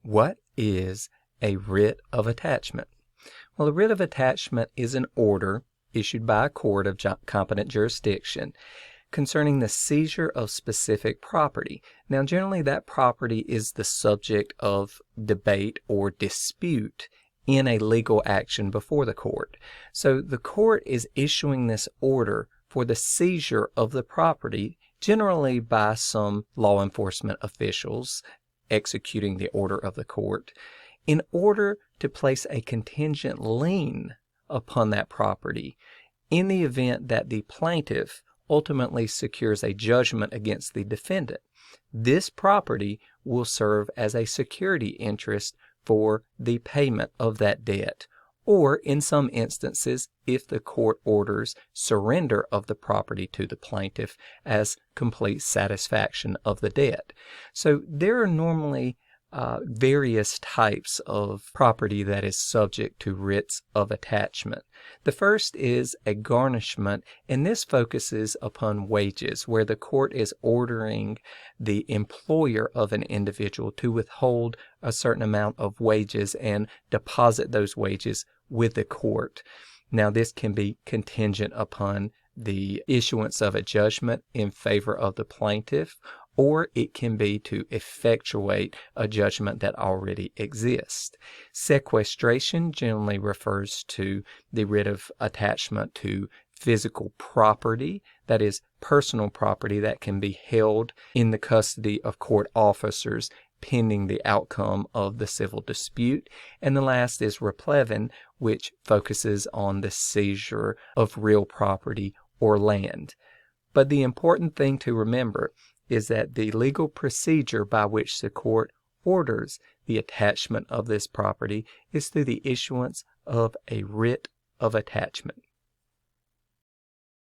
What is a writ of attachment? Well, a writ of attachment is an order issued by a court of competent jurisdiction concerning the seizure of specific property. Now, generally that property is the subject of debate or dispute in a legal action before the court. So the court is issuing this order for the seizure of the property, generally by some law enforcement officials executing the order of the court, in order to place a contingent lien upon that property in the event that the plaintiff ultimately secures a judgment against the defendant. This property will serve as a security interest for the payment of that debt, or in some instances, if the court orders surrender of the property to the plaintiff as complete satisfaction of the debt. So there are normally various types of property that is subject to writs of attachment. The first is a garnishment, and this focuses upon wages, where the court is ordering the employer of an individual to withhold a certain amount of wages and deposit those wages with the court. Now, this can be contingent upon the issuance of a judgment in favor of the plaintiff, or it can be to effectuate a judgment that already exists. Sequestration generally refers to the writ of attachment to physical property, that is, personal property that can be held in the custody of court officers pending the outcome of the civil dispute. And the last is replevin, which focuses on the seizure of real property or land. But the important thing to remember is that the legal procedure by which the court orders the attachment of this property is through the issuance of a writ of attachment.